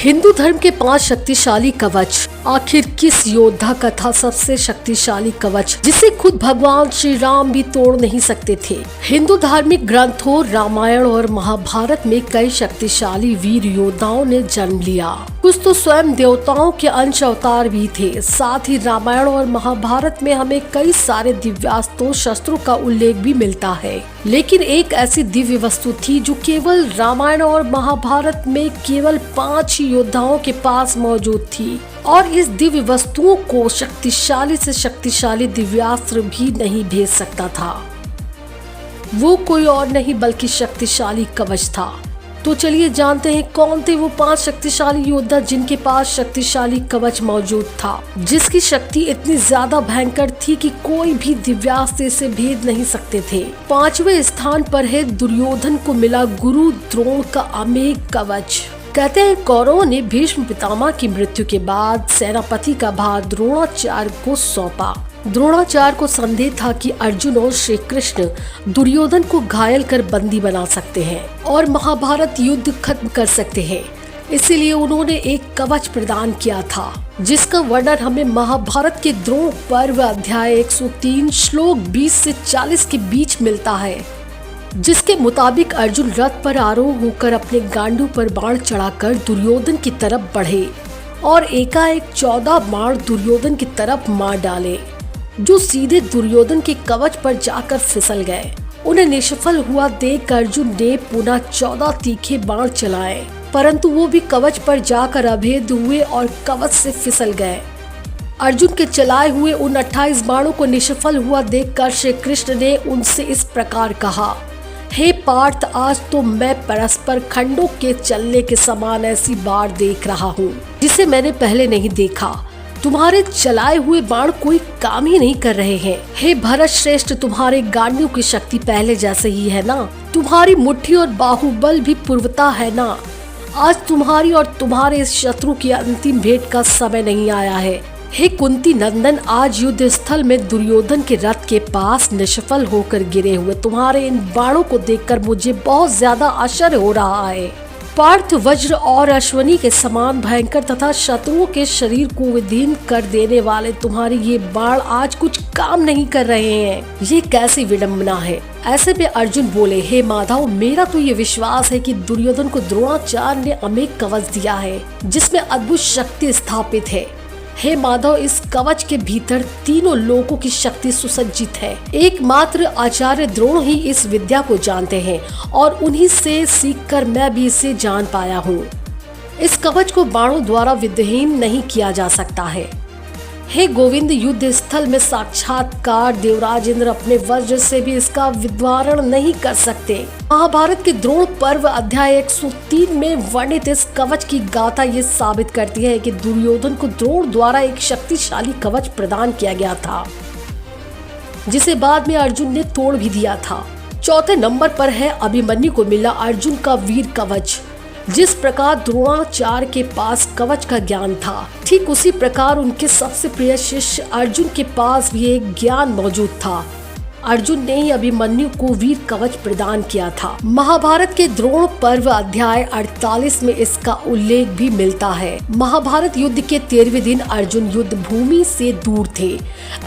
हिंदू धर्म के 5 शक्तिशाली कवच। आखिर किस योद्धा का था सबसे शक्तिशाली कवच जिसे खुद भगवान श्री राम भी तोड़ नहीं सकते थे? हिंदू धार्मिक ग्रंथों रामायण और महाभारत में कई शक्तिशाली वीर योद्धाओं ने जन्म लिया। कुछ तो स्वयं देवताओं के अंश अवतार भी थे। साथ ही रामायण और महाभारत में हमें कई सारे दिव्यास्त्रों शस्त्रों का उल्लेख भी मिलता है। लेकिन एक ऐसी दिव्य वस्तु थी जो केवल रामायण और महाभारत में केवल 5 ही योद्धाओं के पास मौजूद थी, और इस दिव्य वस्तुओं को शक्तिशाली से शक्तिशाली दिव्यास्त्र भी नहीं भेज सकता था। वो कोई और नहीं बल्कि शक्तिशाली कवच था। तो चलिए जानते हैं कौन थे वो 5 शक्तिशाली योद्धा जिनके पास शक्तिशाली कवच मौजूद था, जिसकी शक्ति इतनी ज्यादा भयंकर थी कि कोई भी दिव्यास्त्र से भेद नहीं सकते थे। 5वें स्थान पर है दुर्योधन को मिला गुरु द्रोण का अमेघ कवच। कहते हैं कौरवों ने भीष्म पितामह की मृत्यु के बाद सेनापति का भार द्रोणाचार्य को सौंपा। द्रोणाचार्य को संदेह था कि अर्जुन और श्री कृष्ण दुर्योधन को घायल कर बंदी बना सकते हैं और महाभारत युद्ध खत्म कर सकते हैं। इसीलिए उन्होंने एक कवच प्रदान किया था, जिसका वर्णन हमें महाभारत के द्रोण पर्व अध्याय 103 श्लोक 20 से 40 के बीच मिलता है, जिसके मुताबिक अर्जुन रथ पर आरोह होकर अपने गांडू पर बाण चढ़ाकर दुर्योधन की तरफ बढ़े और एकाएक 14 बाण दुर्योधन की तरफ मार डाले, जो सीधे दुर्योधन के कवच पर जाकर फिसल गए। उन्हें निष्फल हुआ देख अर्जुन ने पुनः 14 तीखे बाण चलाए, परंतु वो भी कवच पर जाकर अभेद हुए और कवच से फिसल गए। अर्जुन के चलाए हुए उन 28 बाणों को निष्फल हुआ देखकर श्री कृष्ण ने उनसे इस प्रकार कहा, हे पार्थ, आज तो मैं परस्पर खंडों के चलने के समान ऐसी बाढ़ देख रहा हूँ जिसे मैंने पहले नहीं देखा। तुम्हारे चलाए हुए बाण कोई काम ही नहीं कर रहे हैं। हे भरत श्रेष्ठ, तुम्हारे गांडियों की शक्ति पहले जैसे ही है ना? तुम्हारी मुट्ठी और बाहुबल भी पूर्वता है ना? आज तुम्हारी और तुम्हारे शत्रु की अंतिम भेंट का समय नहीं आया है। हे कुंती नंदन, आज युद्ध स्थल में दुर्योधन के रथ के पास निष्फल होकर गिरे हुए तुम्हारे इन बाणों को देखकर मुझे बहुत ज्यादा आश्चर्य हो रहा है। पार्थ, वज्र और अश्वनी के समान भयंकर तथा शत्रुओं के शरीर को विदीर्ण कर देने वाले तुम्हारे ये बाण आज कुछ काम नहीं कर रहे हैं। ये कैसी विडंबना है। ऐसे में अर्जुन बोले, हे माधव, मेरा तो ये विश्वास है कि दुर्योधन को द्रोणाचार्य ने अमेघ कवच दिया है जिसमें अद्भुत शक्ति स्थापित है। हे माधव, इस कवच के भीतर तीनों लोकों की शक्ति सुसज्जित है। एकमात्र आचार्य द्रोण ही इस विद्या को जानते हैं और उन्हीं से सीखकर मैं भी इसे जान पाया हूँ। इस कवच को बाणों द्वारा विद्यहीन नहीं किया जा सकता है। हे गोविंद, युद्ध स्थल में साक्षात्कार देवराज इंद्र अपने वज्र से भी इसका विद्वारण नहीं कर सकते। महाभारत के द्रोण पर्व अध्याय 103 में वर्णित इस कवच की गाथा ये साबित करती है कि दुर्योधन को द्रोण द्वारा एक शक्तिशाली कवच प्रदान किया गया था, जिसे बाद में अर्जुन ने तोड़ भी दिया था। 4थे नंबर पर है अभिमन्यु को मिला अर्जुन का वीर कवच। जिस प्रकार द्रोणाचार्य के पास कवच का ज्ञान था, ठीक उसी प्रकार उनके सबसे प्रिय शिष्य अर्जुन के पास भी एक ज्ञान मौजूद था। अर्जुन ने ही अभिमन्यु को वीर कवच प्रदान किया था। महाभारत के द्रोण पर्व अध्याय 48 में इसका उल्लेख भी मिलता है। महाभारत युद्ध के 13वें दिन अर्जुन युद्ध भूमि से दूर थे।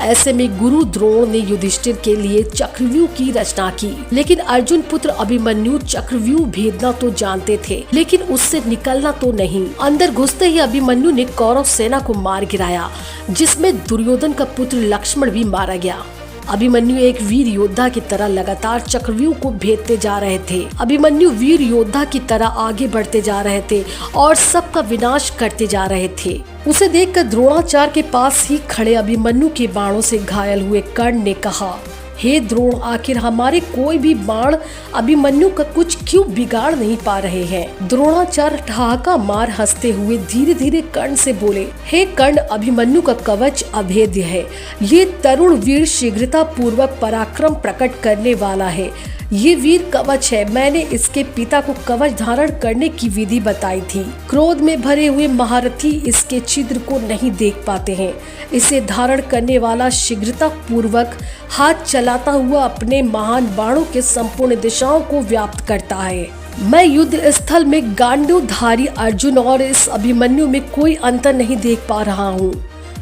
ऐसे में गुरु द्रोण ने युधिष्ठिर के लिए चक्रव्यूह की रचना की, लेकिन अर्जुन पुत्र अभिमन्यु चक्रव्यूह भेदना तो जानते थे, लेकिन उससे निकलना तो नहीं। अंदर घुसते ही अभिमन्यु ने कौरव सेना को मार गिराया, जिसमें दुर्योधन का पुत्र लक्ष्मण भी मारा गया। अभिमन्यु एक वीर योद्धा की तरह लगातार चक्रव्यूह को भेदते जा रहे थे। अभिमन्यु वीर योद्धा की तरह आगे बढ़ते जा रहे थे और सबका विनाश करते जा रहे थे। उसे देखकर द्रोणाचार्य के पास ही खड़े अभिमन्यु के बाणों से घायल हुए कर्ण ने कहा, हे द्रोण, आखिर हमारे कोई भी बाण अभिमन्यु का कुछ क्यों बिगाड़ नहीं पा रहे हैं? द्रोणाचार्य ठहाका मार हंसते हुए धीरे धीरे कर्ण से बोले, हे कर्ण, अभिमन्यु का कवच अभेद्य है। ये तरुण वीर शीघ्रता पूर्वक पराक्रम प्रकट करने वाला है। ये वीर कवच है। मैंने इसके पिता को कवच धारण करने की विधि बताई थी। क्रोध में भरे हुए महारथी इसके छिद्र को नहीं देख पाते हैं। इसे धारण करने वाला शीघ्रता पूर्वक हाथ चलाता हुआ अपने महान बाणों के संपूर्ण दिशाओं को व्याप्त करता है। मैं युद्ध स्थल में गांडीवधारी अर्जुन और इस अभिमन्यु में कोई अंतर नहीं देख पा रहा हूँ।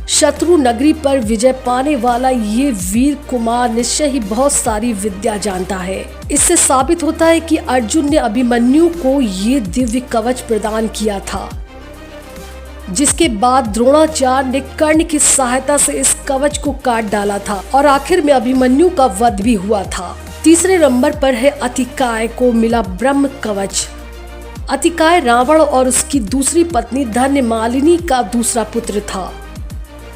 शत्रु नगरी पर विजय पाने वाला ये वीर कुमार निश्चय ही बहुत सारी विद्या जानता है। इससे साबित होता है कि अर्जुन ने अभिमन्यु को ये दिव्य कवच प्रदान किया था, जिसके बाद द्रोणाचार्य ने कर्ण की सहायता से इस कवच को काट डाला था और आखिर में अभिमन्यु का वध भी हुआ था। तीसरे नंबर पर है अतिकाय को मिला ब्रह्म कवच। अतिकाय रावण और उसकी दूसरी पत्नी धन्यमालिनी का दूसरा पुत्र था।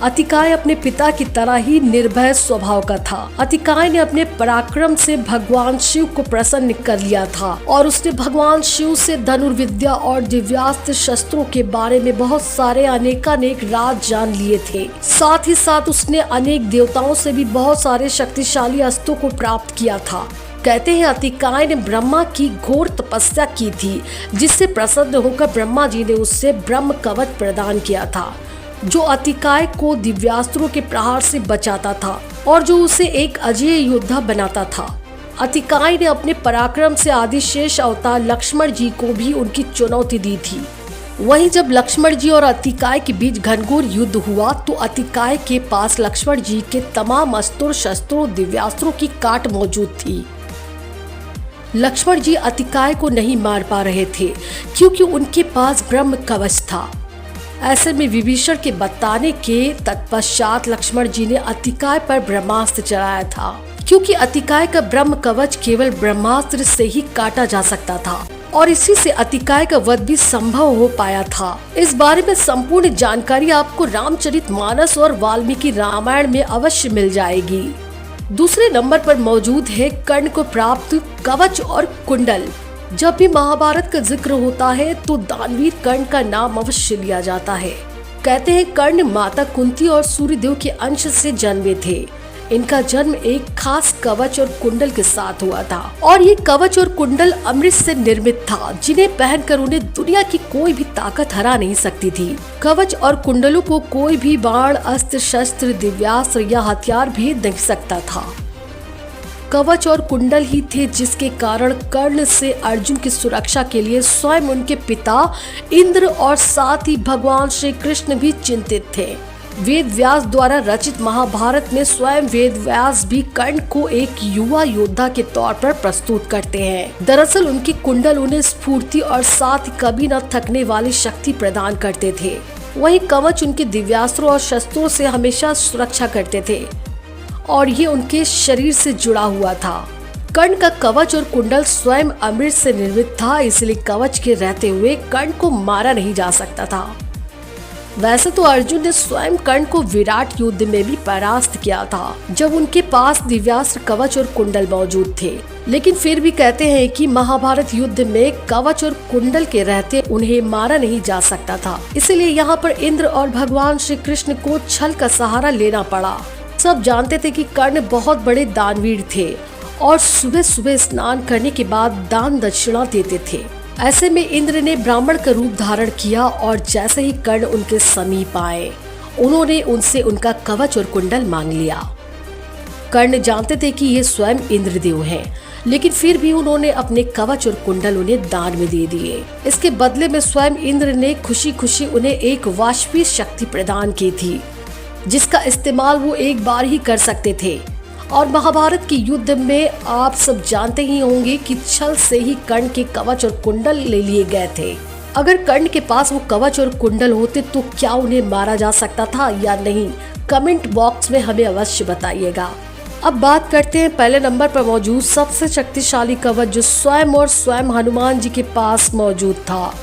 अतिकाय अपने पिता की तरह ही निर्भय स्वभाव का था। अतिकाय ने अपने पराक्रम से भगवान शिव को प्रसन्न कर लिया था और उसने भगवान शिव से धनुर्विद्या और दिव्यास्त्र शस्त्रों के बारे में बहुत सारे अनेकानेक राज जान लिए थे। साथ ही साथ उसने अनेक देवताओं से भी बहुत सारे शक्तिशाली अस्त्रों को प्राप्त किया था। कहते हैं अतिकाय ने ब्रह्मा की घोर तपस्या की थी, जिससे प्रसन्न होकर ब्रह्मा जी ने उससे ब्रह्म कवच प्रदान किया था, जो अतिकाय को दिव्यास्त्रों के प्रहार से बचाता था और जो उसे एक अजेय योद्धा बनाता था। अतिकाय ने अपने पराक्रम से आदिशेष अवतार लक्ष्मण जी को भी उनकी चुनौती दी थी। वहीं जब लक्ष्मण जी और अतिकाय के बीच घनघोर युद्ध हुआ तो अतिकाय के पास लक्ष्मण जी के तमाम अस्त्रों शस्त्रों दिव्यास्त्रों की काट मौजूद थी। लक्ष्मण जी अतिकाय को नहीं मार पा रहे थे क्योंकि उनके पास ब्रह्म कवच था। ऐसे में विभीषण के बताने के तत्पश्चात लक्ष्मण जी ने अतिकाय पर ब्रह्मास्त्र चलाया था, क्योंकि अतिकाय का ब्रह्म कवच केवल ब्रह्मास्त्र से ही काटा जा सकता था और इसी से अतिकाय का वध भी संभव हो पाया था। इस बारे में संपूर्ण जानकारी आपको रामचरितमानस और वाल्मीकि रामायण में अवश्य मिल जाएगी। दूसरे नंबर पर मौजूद है कर्ण को प्राप्त कवच और कुंडल। जब भी महाभारत का जिक्र होता है तो दानवीर कर्ण का नाम अवश्य लिया जाता है। कहते हैं कर्ण माता कुंती और सूर्यदेव के अंश से जन्मे थे। इनका जन्म एक खास कवच और कुंडल के साथ हुआ था और ये कवच और कुंडल अमृत से निर्मित था, जिन्हें पहनकर उन्हें दुनिया की कोई भी ताकत हरा नहीं सकती थी। कवच और कुंडलों को कोई भी बाण अस्त्र शस्त्र दिव्यास्त्र या हथियार भेद नहीं सकता था। कवच और कुंडल ही थे जिसके कारण कर्ण से अर्जुन की सुरक्षा के लिए स्वयं उनके पिता इंद्र और साथ ही भगवान श्री कृष्ण भी चिंतित थे। वेद व्यास द्वारा रचित महाभारत में स्वयं वेद व्यास भी कर्ण को एक युवा योद्धा के तौर पर प्रस्तुत करते हैं। दरअसल उनके कुंडल उन्हें स्फूर्ति और साथ ही कभी न थकने वाली शक्ति प्रदान करते थे। वहीं कवच उनके दिव्यास्त्रों और शस्त्रों से हमेशा सुरक्षा करते थे और ये उनके शरीर से जुड़ा हुआ था। कर्ण का कवच और कुंडल स्वयं अमृत से निर्मित था, इसलिए कवच के रहते हुए कर्ण को मारा नहीं जा सकता था। वैसे तो अर्जुन ने स्वयं कर्ण को विराट युद्ध में भी परास्त किया था, जब उनके पास दिव्यास्त्र कवच और कुंडल मौजूद थे। लेकिन फिर भी कहते हैं कि महाभारत युद्ध में कवच और कुंडल के रहते उन्हें मारा नहीं जा सकता था, इसलिए यहाँ पर इंद्र और भगवान श्री कृष्ण को छल का सहारा लेना पड़ा। सब जानते थे कि कर्ण बहुत बड़े दानवीर थे और सुबह सुबह स्नान करने के बाद दान दक्षिणा देते थे। ऐसे में इंद्र ने ब्राह्मण का रूप धारण किया और जैसे ही कर्ण उनके समीप आए, उन्होंने उनसे उनका कवच और कुंडल मांग लिया। कर्ण जानते थे कि ये स्वयं इंद्रदेव हैं, लेकिन फिर भी उन्होंने अपने कवच और कुंडल उन्हें दान में दे दिए। इसके बदले में स्वयं इंद्र ने खुशी खुशी उन्हें एक वाष्पीय शक्ति प्रदान की थी, जिसका इस्तेमाल वो एक बार ही कर सकते थे। और महाभारत के युद्ध में आप सब जानते ही होंगे कि छल से ही कर्ण के कवच और कुंडल ले लिए गए थे। अगर कर्ण के पास वो कवच और कुंडल होते तो क्या उन्हें मारा जा सकता था या नहीं, कमेंट बॉक्स में हमें अवश्य बताइएगा। अब बात करते हैं पहले नंबर पर मौजूद सबसे शक्तिशाली कवच, जो स्वयं हनुमान जी के पास मौजूद था।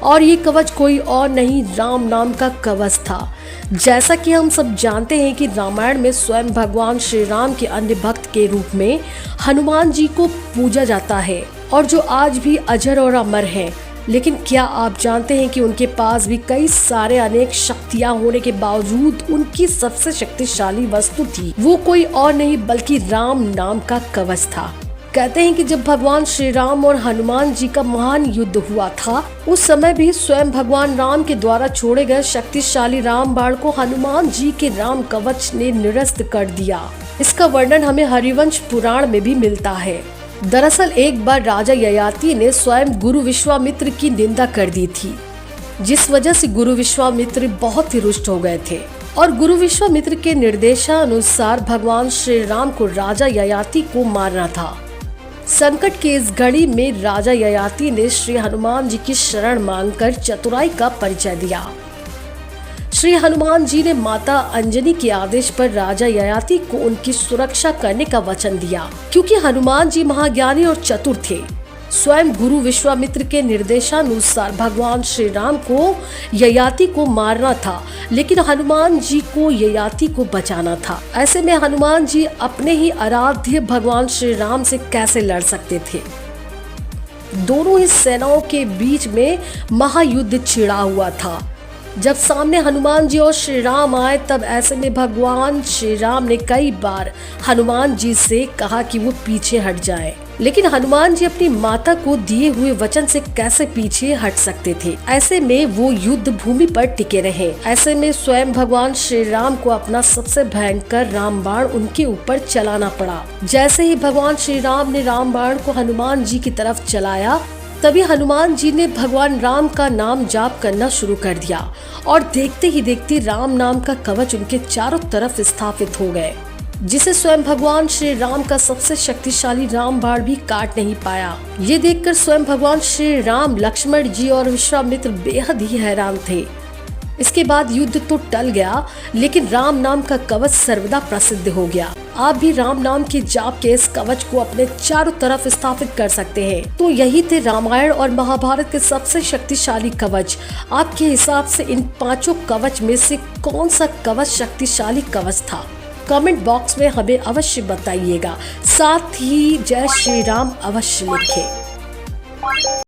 और ये कवच कोई और नहीं, राम नाम का कवच था। जैसा कि हम सब जानते हैं कि रामायण में स्वयं भगवान श्री राम के अन्य भक्त के रूप में हनुमान जी को पूजा जाता है और जो आज भी अजर और अमर हैं। लेकिन क्या आप जानते हैं कि उनके पास भी कई सारे अनेक शक्तियां होने के बावजूद उनकी सबसे शक्तिशाली वस्तु थी, वो कोई और नहीं बल्कि राम नाम का कवच था। कहते हैं कि जब भगवान श्री राम और हनुमान जी का महान युद्ध हुआ था, उस समय भी स्वयं भगवान राम के द्वारा छोड़े गए शक्तिशाली राम बाण को हनुमान जी के राम कवच ने निरस्त कर दिया। इसका वर्णन हमें हरिवंश पुराण में भी मिलता है। दरअसल एक बार राजा ययाति ने स्वयं गुरु विश्वामित्र की निंदा कर दी थी, जिस वजह से गुरु विश्वामित्र बहुत ही रुष्ट हो गए थे और गुरु विश्वामित्र के निर्देशानुसार भगवान श्री राम को राजा ययाति को मारना था। संकट की इस घड़ी में राजा ययाति ने श्री हनुमान जी की शरण मांगकर चतुराई का परिचय दिया। श्री हनुमान जी ने माता अंजनी के आदेश पर राजा ययाति को उनकी सुरक्षा करने का वचन दिया। क्योंकि हनुमान जी महाज्ञानी और चतुर थे, स्वयं गुरु विश्वामित्र के निर्देशानुसार भगवान श्री राम को ययाति को मारना था, लेकिन हनुमान जी को ययाति को बचाना था। ऐसे में हनुमान जी अपने ही आराध्य भगवान श्री राम से कैसे लड़ सकते थे। दोनों ही सेनाओं के बीच में महायुद्ध छिड़ा हुआ था। जब सामने हनुमान जी और श्री राम आए, तब ऐसे में भगवान श्री राम ने कई बार हनुमान जी से कहा कि वो पीछे हट जाएं। लेकिन हनुमान जी अपनी माता को दिए हुए वचन से कैसे पीछे हट सकते थे। ऐसे में वो युद्ध भूमि पर टिके रहे। ऐसे में स्वयं भगवान श्री राम को अपना सबसे भयंकर रामबाण उनके ऊपर चलाना पड़ा। जैसे ही भगवान श्री राम ने रामबाण को हनुमान जी की तरफ चलाया, तभी हनुमान जी ने भगवान राम का नाम जाप करना शुरू कर दिया और देखते ही देखते राम नाम का कवच उनके चारों तरफ स्थापित हो गए, जिसे स्वयं भगवान श्री राम का सबसे शक्तिशाली रामबाण भी काट नहीं पाया। ये देखकर स्वयं भगवान श्री राम, लक्ष्मण जी और विश्वामित्र बेहद ही हैरान थे। इसके बाद युद्ध तो टल गया, लेकिन राम नाम का कवच सर्वदा प्रसिद्ध हो गया। आप भी राम नाम के जाप के इस कवच को अपने चारों तरफ स्थापित कर सकते हैं। तो यही थे रामायण और महाभारत के सबसे शक्तिशाली कवच। आपके हिसाब से इन पांचों कवच में से कौन सा कवच शक्तिशाली कवच था? कमेंट बॉक्स में हमें अवश्य बताइएगा। साथ ही जय श्री राम अवश्य लिखें।